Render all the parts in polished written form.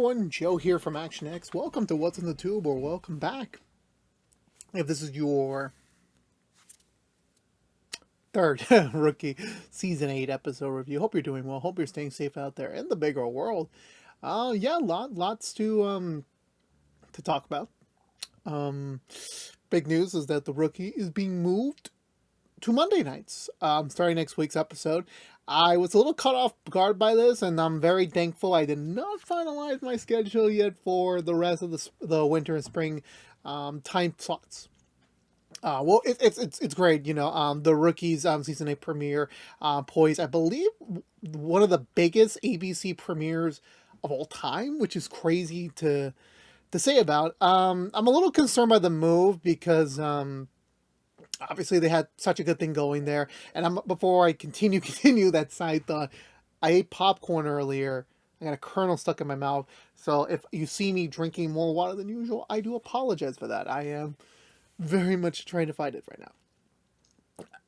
everyone, Joe here from ActionX. Welcome to What's in the Tube, or welcome back. If this is your third Rookie Season 8 episode review, hope you're doing well. Hope you're staying safe out there in the bigger world. Yeah, lots to talk about. Big news is that the Rookie is being moved to Monday nights, starting next week's episode. I was a little caught off guard by this, and I'm very thankful I did not finalize my schedule yet for the rest of the winter and spring time slots. Well, it's great, you know. The Rookies season 8 premiere poised, I believe, one of the biggest ABC premieres of all time, which is crazy to say about. I'm a little concerned by the move because obviously they had such a good thing going there. And before I continue that side thought, I ate popcorn earlier. I got a kernel stuck in my mouth. So if you see me drinking more water than usual, I do apologize for that. I am very much trying to fight it right now.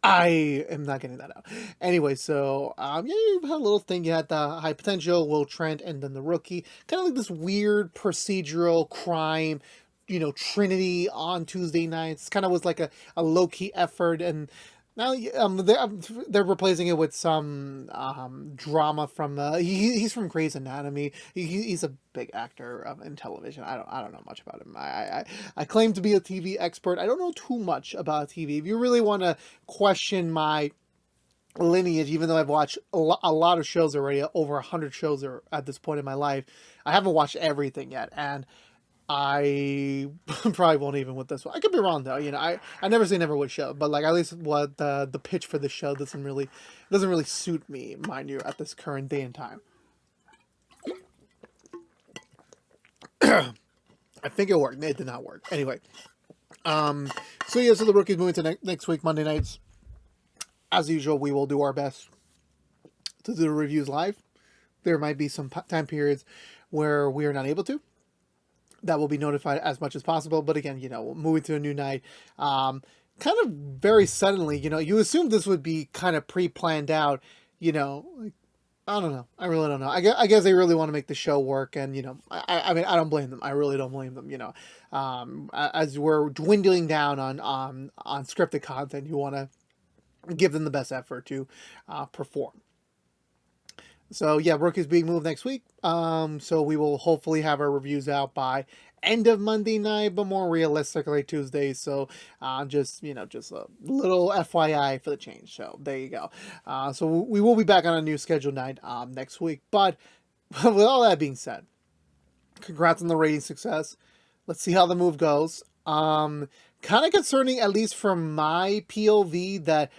I am not getting that out. Anyway, so yeah, you had a little thing. You had the High Potential, Will Trent, and then the Rookie. Kind of like this weird procedural crime, you know, Trinity on Tuesday nights. Kind of was like a low-key effort, and now they're replacing it with some drama from he's from Grey's Anatomy. He's a big actor in television. I don't know much about him. I claim to be a TV expert. I don't know too much about TV. If you really want to question my lineage, even though I've watched a lot of shows already, over 100 shows at this point in my life, I haven't watched everything yet, and I probably won't even with this one. I could be wrong though. You know, I never say never with show, but like at least what the pitch for the show doesn't really suit me, mind you, at this current day and time. I think it worked. It did not work. Anyway, so yeah, so the Rookie's moving to next week, Monday nights. As usual, we will do our best to do the reviews live. There might be some time periods where we are not able to. That will be notified as much as possible. But again, you know, moving to a new night, kind of very suddenly, you know, you assume this would be kind of pre-planned out, you know, like, I don't know. I really don't know. I guess they really want to make the show work. And, you know, I mean, I don't blame them. I really don't blame them, you know. As we're dwindling down on scripted content, you want to give them the best effort to perform. So yeah, Rookie's being moved next week. So we will hopefully have our reviews out by end of Monday night, but more realistically Tuesday. So just a little FYI for the change. So there you go. So we will be back on a new scheduled night next week. But with all that being said, congrats on the rating success. Let's see how the move goes. Kind of concerning, at least from my POV, that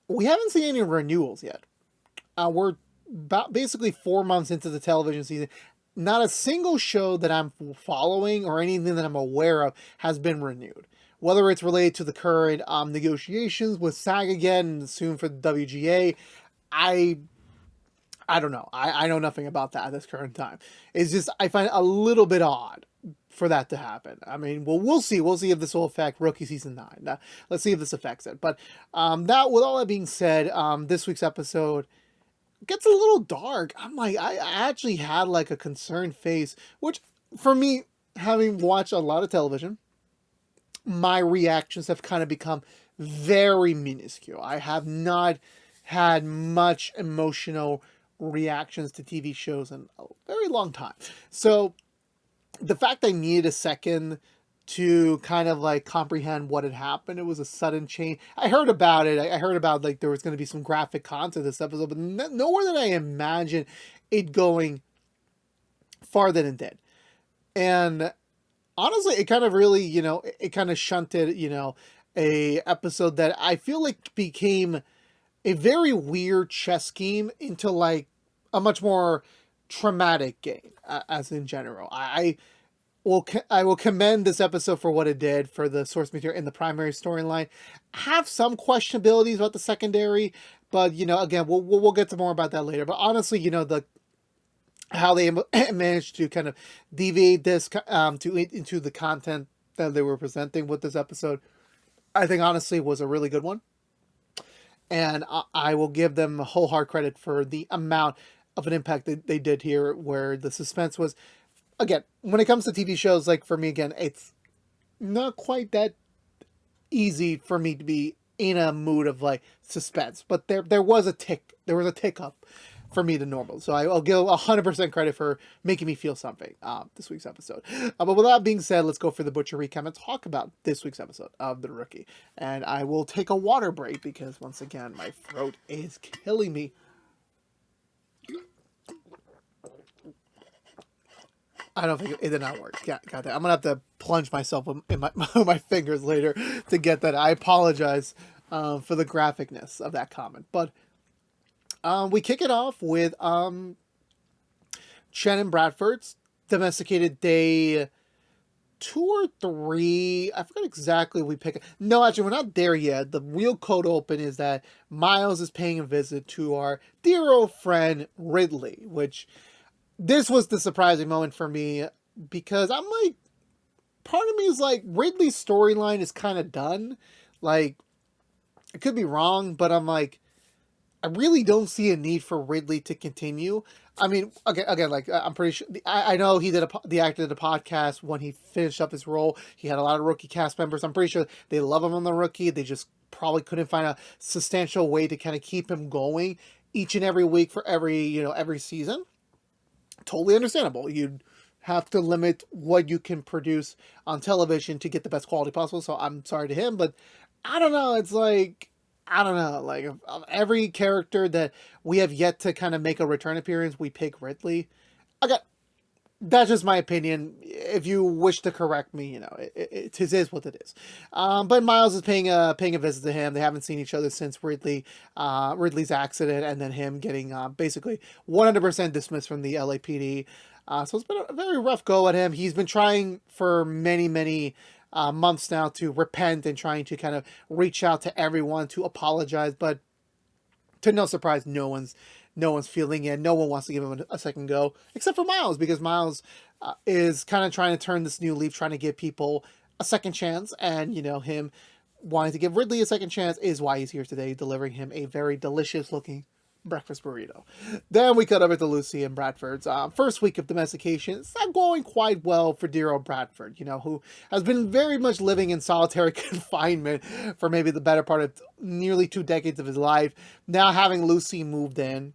we haven't seen any renewals yet. We're about basically 4 months into the television season. Not a single show that I'm following or anything that I'm aware of has been renewed. Whether it's related to the current negotiations with SAG again and soon for the WGA, I don't know. I know nothing about that at this current time. It's just, I find it a little bit odd for that to happen. I mean, well, we'll see. We'll see if this will affect Rookie Season 9. Let's see if this affects it. But that, with all that being said, this week's episode gets a little dark. I'm like, I actually had like a concerned face, which for me, having watched a lot of television, my reactions have kind of become very minuscule. I have not had much emotional reactions to TV shows in a very long time. So the fact I needed a second to kind of like comprehend what had happened. It was a sudden change. I heard about it. I heard about like there was going to be some graphic content this episode, but nowhere did I imagine it going farther than it did. And honestly, it kind of really, you know, it kind of shunted, you know, a episode that I feel like became a very weird chess game into like a much more traumatic game, as in general. I will commend this episode for what it did for the source material in the primary storyline. Have some questionabilities about the secondary, but you know, again, we'll get to more about that later. But honestly, you know, how they managed to kind of deviate this into the content that they were presenting with this episode, I think honestly was a really good one. And I will give them a whole hard credit for the amount of an impact that they did here, where the suspense was again, when it comes to TV shows, like for me, again, it's not quite that easy for me to be in a mood of like suspense. But there was a tick up for me to normal. So I'll give 100% credit for making me feel something this week's episode. But with that being said, let's go for the Butcher recap and talk about this week's episode of The Rookie. And I will take a water break because once again, my throat is killing me. I don't think it did not work. Yeah, got that. I'm gonna have to plunge myself in my fingers later to get that. I apologize for the graphicness of that comment, but we kick it off with Shannon Bradford's domesticated day 2 or 3. I forgot exactly we pick. No, actually, we're not there yet. The real cold open is that Miles is paying a visit to our dear old friend Ridley, which this was the surprising moment for me because I'm like, part of me is like, Ridley's storyline is kind of done. Like, I could be wrong, but I'm like, I really don't see a need for Ridley to continue. I mean, again, like I'm pretty sure. I know he did the actor did a podcast when he finished up his role. He had a lot of rookie cast members. I'm pretty sure they love him on The Rookie. They just probably couldn't find a substantial way to kind of keep him going each and every week for every season. Totally understandable. You'd have to limit what you can produce on television to get the best quality possible. So I'm sorry to him, but I don't know. It's like, I don't know. Like, of every character that we have yet to kind of make a return appearance, we pick Ridley. Okay, that's just my opinion. If you wish to correct me, it is what it is. But Miles is paying a visit to him. They haven't seen each other since Ridley's accident, and then him getting basically 100% dismissed from the LAPD. So it's been a very rough go at him. He's been trying for many months now to repent and trying to kind of reach out to everyone to apologize, but to no surprise, no one's feeling it. No one wants to give him a second go, except for Miles, because Miles is kind of trying to turn this new leaf, trying to give people a second chance, and him wanting to give Ridley a second chance is why he's here today, delivering him a very delicious looking breakfast burrito. Then we cut over to Lucy and Bradford's first week of domestication. It's not going quite well for dear old Bradford, who has been very much living in solitary confinement for maybe the better part of nearly 2 decades of his life. Now having Lucy moved in,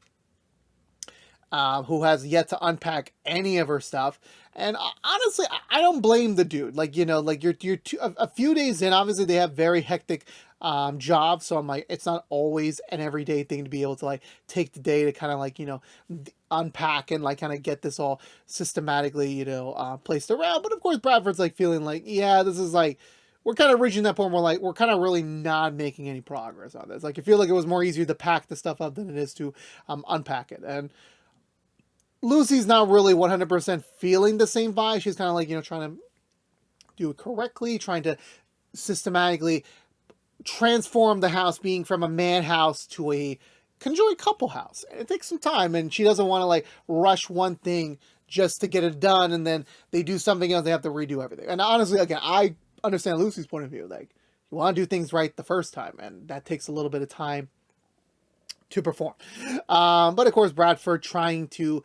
who has yet to unpack any of her stuff. And honestly, I don't blame the dude. Like, like you're a few days in, obviously they have very hectic jobs. So I'm like, it's not always an everyday thing to be able to like take the day to kind of like, unpack and like kind of get this all systematically, placed around. But of course, Bradford's like feeling like, yeah, this is like, we're kind of reaching that point where like, we're kind of really not making any progress on this. Like, I feel like it was more easier to pack the stuff up than it is to unpack it. And Lucy's not really 100% feeling the same vibe. She's kind of like, trying to do it correctly, trying to systematically transform the house being from a man house to a conjoined couple house. And it takes some time, and she doesn't want to like rush one thing just to get it done, and then they do something else, they have to redo everything. And honestly, again, I understand Lucy's point of view. Like, you want to do things right the first time, and that takes a little bit of time to perform. But of course, Bradford trying to,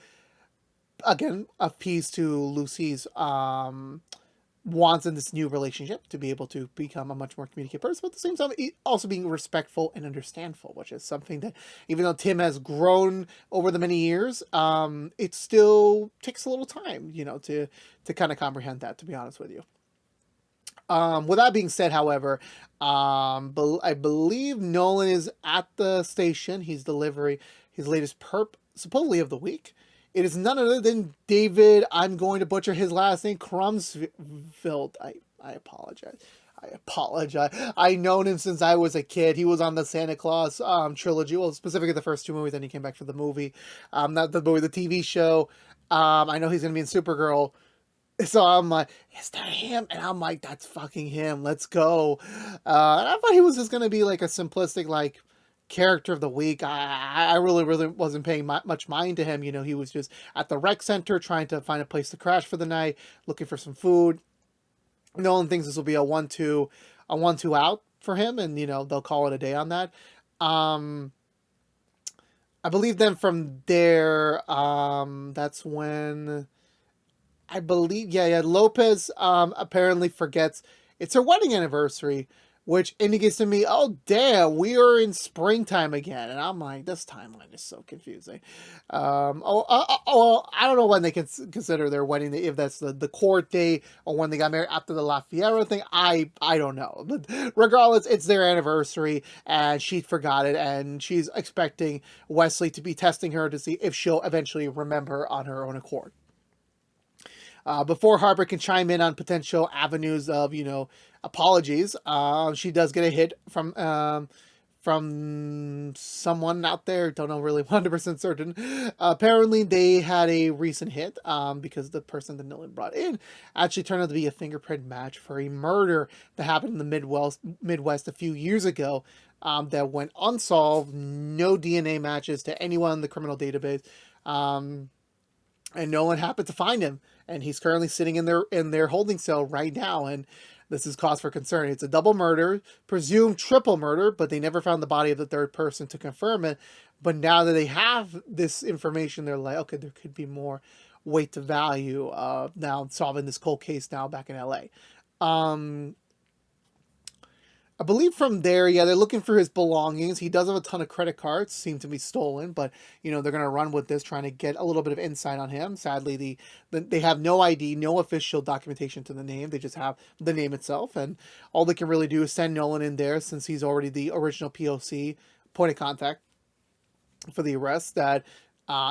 again, appease to Lucy's wants in this new relationship to be able to become a much more communicative person, but at the same time also being respectful and understandful, which is something that even though Tim has grown over the many years, it still takes a little time, to kind of comprehend that, to be honest with you. With that being said, however, I believe Nolan is at the station. He's delivering his latest perp, supposedly of the week. It is none other than David, I'm going to butcher his last name, Crumsfield. I apologize. I've known him since I was a kid. He was on the Santa Claus trilogy, well, specifically the first 2 movies, then he came back for the movie. Not the movie, the TV show. I know he's going to be in Supergirl. So I'm like, is that him? And I'm like, that's fucking him. Let's go. And I thought he was just going to be like a simplistic, like, character of the week. I really wasn't paying much mind to him. He was just at the rec center trying to find a place to crash for the night, looking for some food. Nolan thinks this will be a 1-2 out for him, and they'll call it a day on that. I believe then from there, that's when I believe, yeah. Lopez apparently forgets it's her wedding anniversary, which indicates to me, oh damn, we are in springtime again, and I'm like, this timeline is so confusing. Well, I don't know when they can consider their wedding, if that's the court date or when they got married after the La Fiera thing. I don't know, but regardless, it's their anniversary, and she forgot it, and she's expecting Wesley to be testing her to see if she'll eventually remember on her own accord. Before Harper can chime in on potential avenues of, apologies, she does get a hit from someone out there. Don't know, really 100% certain. Apparently, they had a recent hit because the person that Nolan brought in actually turned out to be a fingerprint match for a murder that happened in the Midwest a few years ago. That went unsolved. No DNA matches to anyone in the criminal database. And Nolan happened to find him, and he's currently sitting in their holding cell right now. And this is cause for concern. It's a double murder, presumed triple murder, but they never found the body of the third person to confirm it. But now that they have this information, they're like, okay, there could be more weight to value now solving this cold case now back in LA. I believe from there, yeah, they're looking for his belongings. He does have a ton of credit cards, seem to be stolen, but they're gonna run with this, trying to get a little bit of insight on him. Sadly, they have no ID, no official documentation to the name. They just have the name itself, and all they can really do is send Nolan in there, since he's already the original POC, point of contact for the arrest, that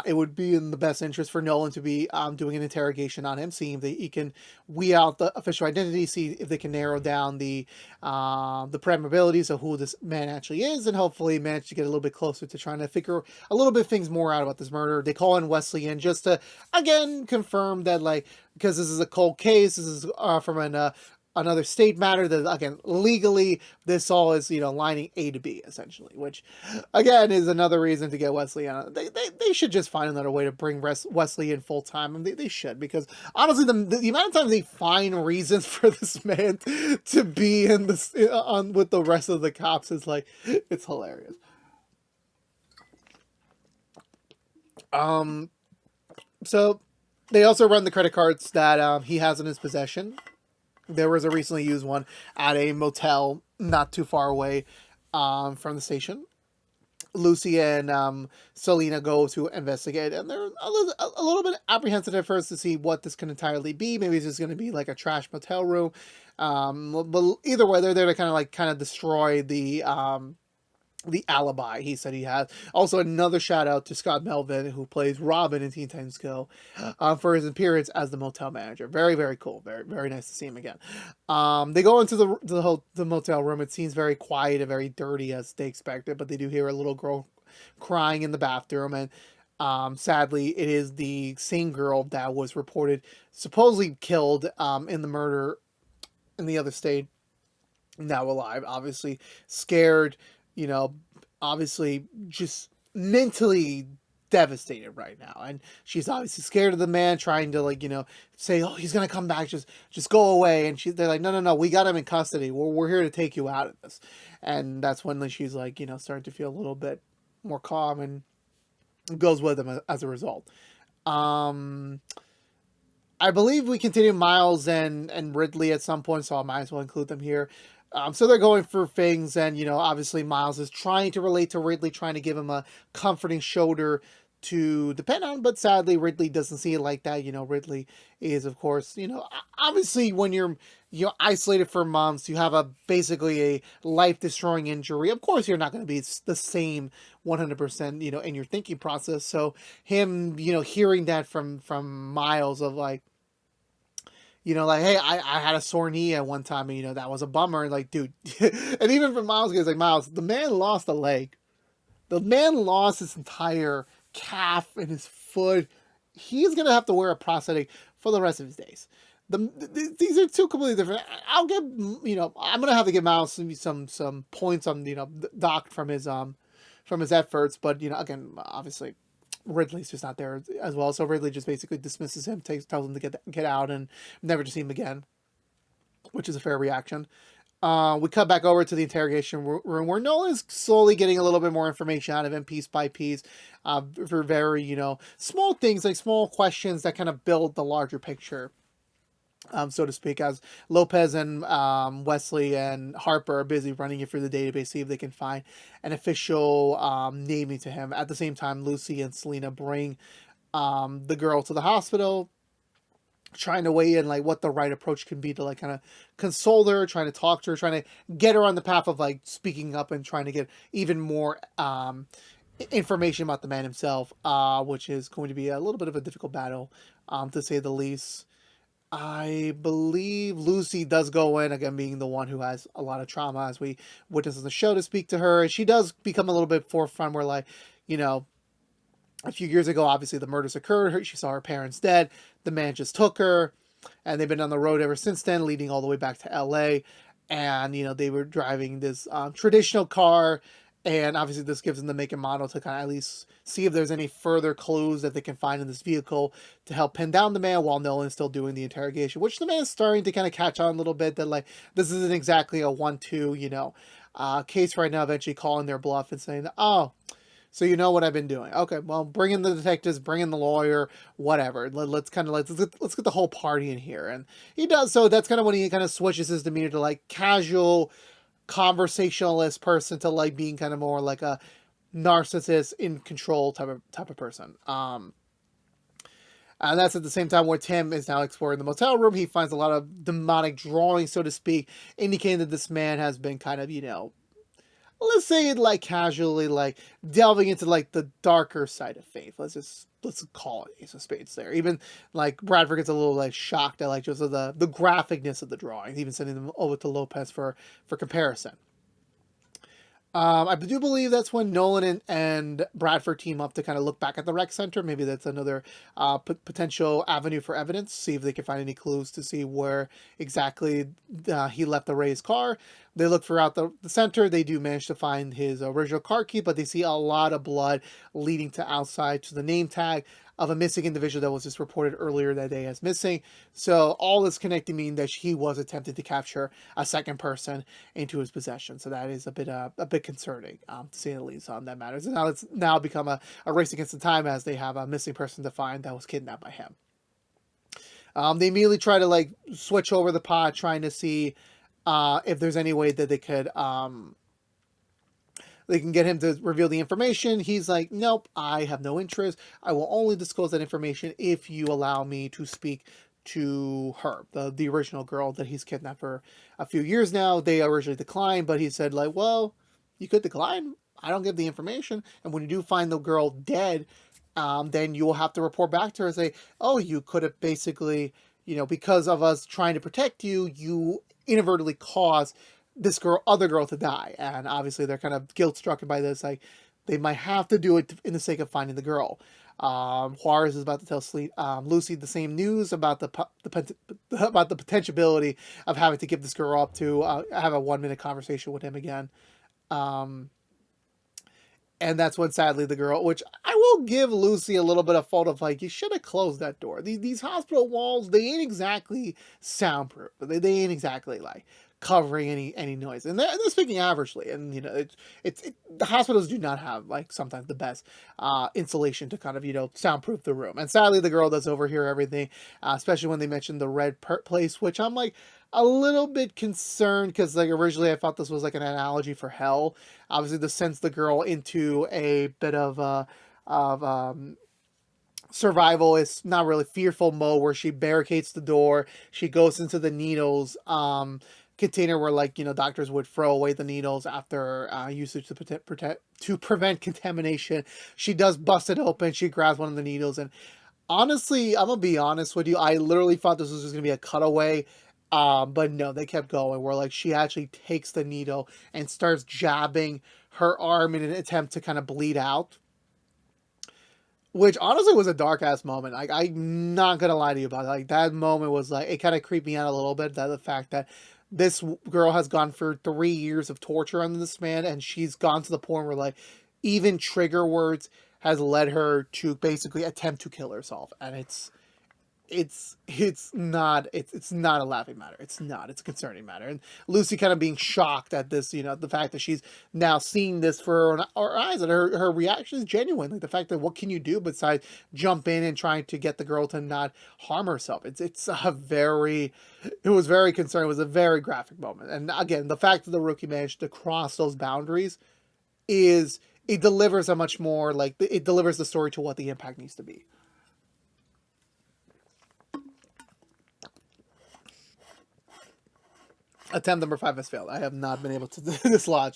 it would be in the best interest for Nolan to be doing an interrogation on him, seeing if he can weed out the official identity, see if they can narrow down the probabilities of who this man actually is, and hopefully manage to get a little bit closer to trying to figure a little bit things more out about this murder. They call in Wesley in just to, again, confirm that, like, because this is a cold case, this is from another state matter, that again, legally, this all is lining A to B essentially, which again is another reason to get Wesley on. They should just find another way to bring Wesley in full time. I mean, they should, because honestly, the amount of times they find reasons for this man to be in this on with the rest of the cops is like, it's hilarious. So they also run the credit cards that he has in his possession. There was a recently used one at a motel not too far away from the station. Lucy and Selena go to investigate, and they're a little bit apprehensive at first to see what this can entirely be. Maybe it's just going to be like a trash motel room. But either way, they're there to kind of destroy the alibi he said he has. Also, another shout out to Scott Melvin, who plays Robin in Teen Titans Go, for his appearance as the motel manager. Very, very cool. Very, very nice to see him again. They go into the motel room. It seems very quiet and very dirty, as they expected, but they do hear a little girl crying in the bathroom, and sadly, it is the same girl that was reported supposedly killed in the murder in the other state, now alive, obviously scared, you know, obviously just mentally devastated right now, and she's obviously scared of the man, trying to, like, say, oh, he's gonna come back, just go away. And they're like, no, we got him in custody, we're here to take you out of this. And that's when she's like, starting to feel a little bit more calm, and goes with him as a result. I believe we continue Miles and Ridley at some point, so I might as well include them here. So they're going for things, and obviously Miles is trying to relate to Ridley, trying to give him a comforting shoulder to depend on, but sadly Ridley doesn't see it like that. Ridley is, of course, obviously when you're isolated for months, you have basically a life-destroying injury. Of course, you're not going to be the same 100%, in your thinking process. So him, hearing that from Miles of like, like, hey, I had a sore knee at one time, and that was a bummer. And like, dude, and even from Miles, he's like, Miles, the man lost a leg. The man lost his entire calf and his foot. He's gonna have to wear a prosthetic for the rest of his days. These are two completely different. I'll give, I'm gonna have to give Miles some points on, Doc from his efforts, but again, obviously Ridley's just not there as well. So Ridley just basically dismisses him, tells him to get out, and never to see him again, which is a fair reaction. We cut back over to the interrogation room where Nolan's slowly getting a little bit more information out of him piece by piece, for very, small things, like small questions that kind of build the larger picture, so to speak, as Lopez and Wesley and Harper are busy running it through the database, see if they can find an official naming to him. At the same time, Lucy and Selena bring the girl to the hospital, trying to weigh in like what the right approach can be to like kind of console her, trying to talk to her, trying to get her on the path of like speaking up and trying to get even more information about the man himself, which is going to be a little bit of a difficult battle, to say the least. I believe Lucy does go in, again being the one who has a lot of trauma, as we witness in the show, to speak to her. She does become a little bit forefront where, like, a few years ago, obviously the murders occurred. She saw her parents dead. The man just took her, and they've been on the road ever since then, leading all the way back to LA. And, they were driving this traditional car. And obviously this gives them the make and model to kind of at least see if there's any further clues that they can find in this vehicle to help pin down the man, while Nolan's still doing the interrogation, which the man is starting to kind of catch on a little bit, that like this isn't exactly a 1-2, case right now, eventually calling their bluff and saying, oh, so you know what I've been doing. Okay, well, bring in the detectives, bring in the lawyer, whatever. Let's get the whole party in here. And he does so. That's kind of when he kind of switches his demeanor to like casual conversationalist person to like being kind of more like a narcissist in control type of person. And that's at the same time where Tim is now exploring the motel room. He finds a lot of demonic drawings, so to speak, indicating that this man has been kind of, let's say it like casually, like delving into like the darker side of faith. Let's call it Ace of Spades there. Even like Bradford gets a little like shocked at like just the graphicness of the drawings, even sending them over to Lopez for comparison. I do believe that's when Nolan and Bradford team up to kind of look back at the rec center. Maybe that's another potential avenue for evidence. See if they can find any clues to see where exactly he left the Ray's car. They look throughout the center. They do manage to find his original car key, but they see a lot of blood leading to outside to the name tag of a missing individual that was just reported earlier that day as missing. So all this connecting mean that he was attempting to capture a second person into his possession. So that is a bit concerning, to say the least, on that matters. And now it's become a race against the time, as they have a missing person to find that was kidnapped by him. They immediately try to like switch over the pod, trying to see if there's any way that they could they can get him to reveal the information. He's like, nope, I have no interest. I will only disclose that information if you allow me to speak to her, the original girl that he's kidnapped for a few years now. They originally declined, but he said like, well, you could decline. I don't give the information. And when you do find the girl dead, then you will have to report back to her and say, oh, you could have basically, because of us trying to protect you, you inadvertently caused this other girl to die. And obviously they're kind of guilt struck by this. Like, they might have to do it in the sake of finding the girl. Juarez is about to tell Lucy the same news about the potentiality of having to give this girl up to have a 1-minute conversation with him again. And that's when, sadly, the girl, which I will give Lucy a little bit of fault of, like, you should have closed that door. These hospital walls, they ain't exactly soundproof. They ain't exactly, like, covering any noise. And they're speaking averagely. And, the hospitals do not have, like, sometimes the best insulation to kind of, soundproof the room. And sadly, the girl does overhear everything, especially when they mentioned the red place, which I'm, like, a little bit concerned, because like originally I thought this was like an analogy for hell. Obviously, this sends the girl into a bit of survival. It's not really fearful mode, where she barricades the door. She goes into the needles container where, like, doctors would throw away the needles after usage to prevent contamination. She does bust it open. She grabs one of the needles, and honestly, I'm gonna be honest with you, I literally thought this was just gonna be a cutaway. But no, they kept going, where like she actually takes the needle and starts jabbing her arm in an attempt to kind of bleed out. Which honestly was a dark ass moment. Like, I'm not gonna lie to you about it. Like, that moment was like, it kind of creeped me out a little bit. That the fact that this girl has gone through 3 years of torture on this man, and she's gone to the point where like even trigger words has led her to basically attempt to kill herself. And it's not a laughing matter. It's not. It's a concerning matter. And Lucy kind of being shocked at this, the fact that she's now seeing this for her eyes, and her reaction is genuine. Like the fact that what can you do besides jump in and trying to get the girl to not harm herself. It was very concerning. It was a very graphic moment. And again, the fact that the rookie managed to cross those boundaries is it delivers a much more like it delivers the story to what the impact needs to be. Attempt number 5 has failed. I have not been able to dislodge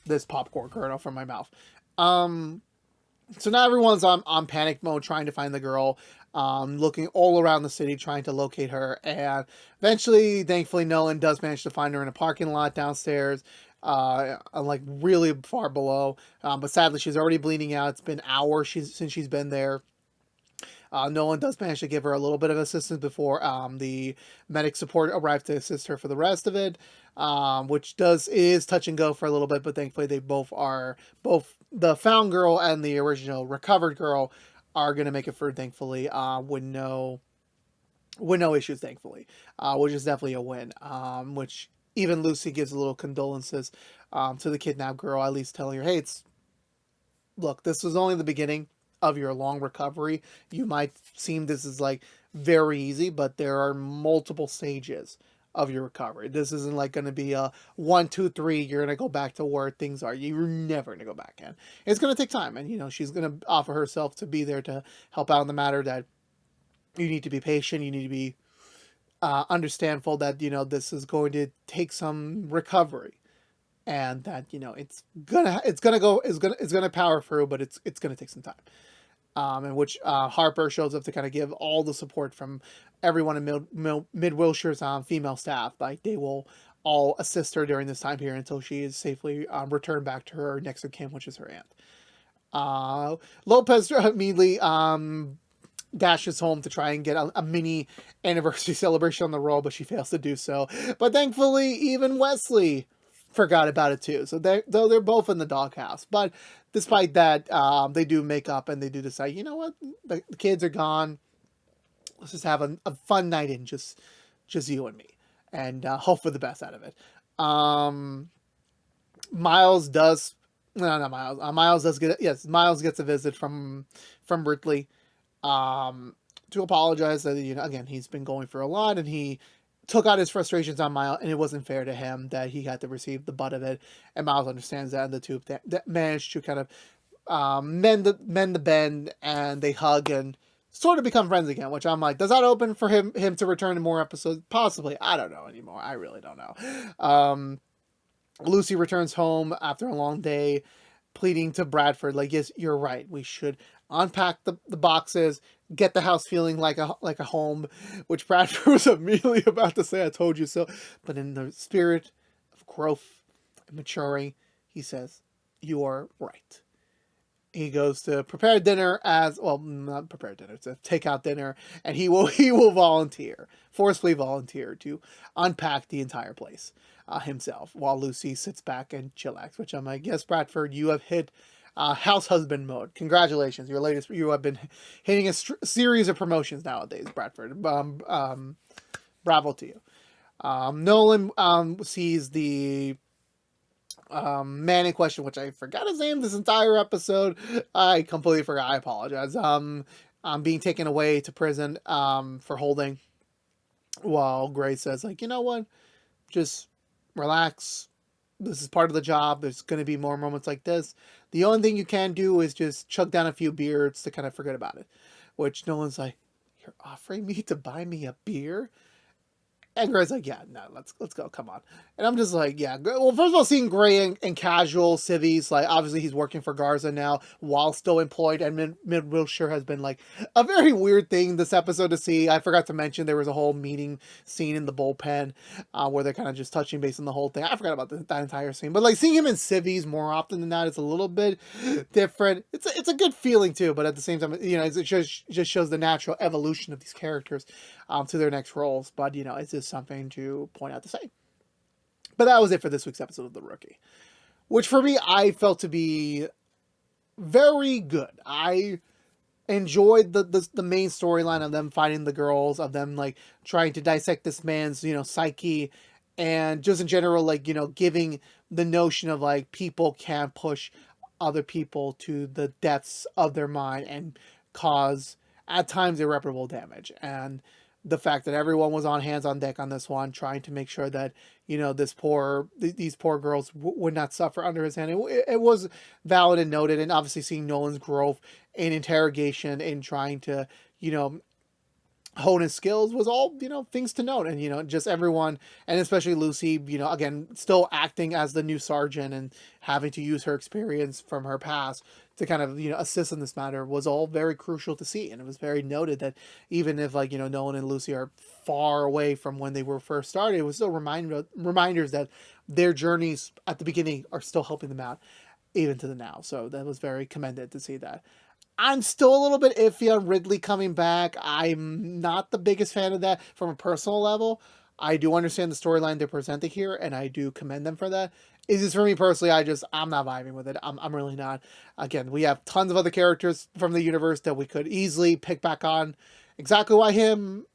this popcorn kernel from my mouth. So now everyone's on panic mode, trying to find the girl, looking all around the city, trying to locate her, and eventually, thankfully, Nolan does manage to find her in a parking lot downstairs, like really far below. But sadly, she's already bleeding out. It's been hours since she's been there. Nolan does manage to give her a little bit of assistance before the medic support arrives to assist her for the rest of it, which is touch and go for a little bit, but thankfully they both the found girl and the original recovered girl are going to make it through, thankfully, with no issues, thankfully, which is definitely a win, which even Lucy gives a little condolences to the kidnapped girl, at least telling her, hey, look, this was only the beginning of your long recovery. You might seem this is like very easy, but there are multiple stages of your recovery. This isn't like going to be a 1, 2, 3. You're going to go back to where things are. You're never going to go back in. It's going to take time, and she's going to offer herself to be there to help out in the matter. That you need to be patient. You need to be understandful that this is going to take some recovery, and that it's gonna power through, but it's gonna take some time. In which Harper shows up to kind of give all the support from everyone in Mid Wilshire's female staff. Like they will all assist her during this time period until she is safely returned back to her next of kin, which is her aunt. Lopez immediately dashes home to try and get a mini anniversary celebration on the roll, but she fails to do so. But thankfully, even Wesley forgot about it too. So though they're both in the doghouse, but despite that, they do make up and they do decide, you know what, the kids are gone. Let's just have a fun night in just you and me, and hope for the best out of it. Miles does. No, not Miles. Miles does get. Yes, Miles gets a visit from Ridley, to apologize that again he's been going through a lot, and he took out his frustrations on Miles, and it wasn't fair to him that he had to receive the butt of it. And Miles understands that, and the two that managed to kind of mend the bend, and they hug and sort of become friends again. Which I'm like, does that open for him to return to more episodes? Possibly. I don't know anymore. I really don't know. Lucy returns home after a long day, pleading to Bradford, like, yes, you're right. We should unpack the boxes, get the house feeling like a home, which Bradford was immediately about to say, I told you so. But in the spirit of growth and maturing, he says, you are right. He goes to prepare dinner not prepare dinner, it's a takeout dinner, and he will forcefully volunteer to unpack the entire place himself, while Lucy sits back and chillax, which I'm like, yes, Bradford, you have hit house husband mode. Congratulations, you have been hitting a series of promotions nowadays, Bradford. Bravo to you. Nolan sees the man in question, which I forgot his name this entire episode. I completely forgot. I apologize. Being taken away to prison for holding, while Gray says, like, you know what, just relax. This is part of the job. There's going to be more moments like this. The only thing you can do is just chug down a few beers to kind of forget about it. Which Nolan's like, you're offering me to buy me a beer? And Gray's like, yeah, no, let's go, come on. And I'm just like, yeah. Well, first of all, seeing Gray in casual civvies, like, obviously he's working for Garza now while still employed, and Mid Wilshire has been, like, a very weird thing this episode to see. I forgot to mention there was a whole meeting scene in the bullpen where they're kind of just touching base on the whole thing. I forgot about that entire scene. But, like, seeing him in civvies more often than that is a little bit different. It's a good feeling, too, but at the same time, it just shows the natural evolution of these characters to their next roles. But, it's just something to point out to say. But that was it for this week's episode of The Rookie, which for me, I felt to be very good. I enjoyed the main storyline of them finding the girls, of them like trying to dissect this man's psyche, and just in general like giving the notion of like people can push other people to the depths of their mind and cause at times irreparable damage. And the fact that everyone was on hands on deck on this one, trying to make sure that these poor girls would not suffer under his hand. It was valid and noted, and obviously seeing Nolan's growth in interrogation and trying to hone his skills was all things to note. And just everyone, and especially Lucy, again still acting as the new sergeant and having to use her experience from her past to kind of assist in this matter was all very crucial to see. And it was very noted that even if like Nolan and Lucy are far away from when they were first started, it was still reminders that their journeys at the beginning are still helping them out even to the now. So that was very commended to see that. I'm still a little bit iffy on Ridley coming back. I'm not the biggest fan of that from a personal level. I do understand the storyline they're presenting here, and I do commend them for that. Is this for me personally? I'm not vibing with it. I'm really not. Again, we have tons of other characters from the universe that we could easily pick back on. Exactly why him?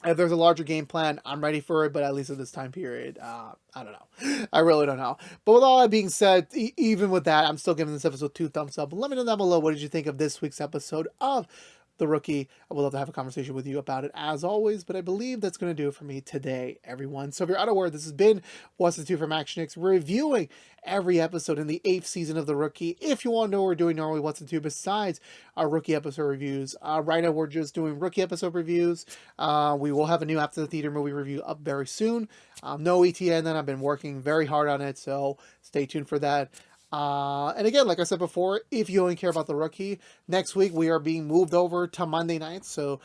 If there's a larger game plan, I'm ready for it, but at least at this time period, I don't know. I really don't know. But with all that being said, even with that, I'm still giving this episode 2 thumbs up. Let me know down below, what did you think of this week's episode of The Rookie? I would love to have a conversation with you about it as always, but I believe that's going to do it for me today, everyone. So if you're unaware, this has been What's the Two from ActionX, reviewing every episode in the 8th season of The Rookie. If you want to know what we're doing normally, What's the Two besides our rookie episode reviews, right now we're just doing rookie episode reviews. We will have a new After the Theater movie review up very soon. No ETN, then I've been working very hard on it, so stay tuned for that. And again, like I said before, if you only care about The Rookie, next week we are being moved over to Monday nights, so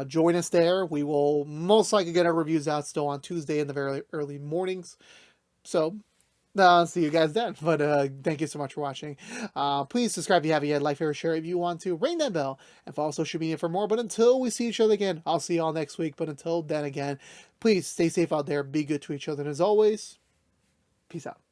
join us there. We will most likely get our reviews out still on Tuesday in the very early mornings. So I'll see you guys then. But thank you so much for watching. Please subscribe if you haven't yet, like, favorite, share if you want to, ring that bell, and follow social media for more. But until we see each other again, I'll see you all next week. But until then again, please stay safe out there, be good to each other, and as always, peace out.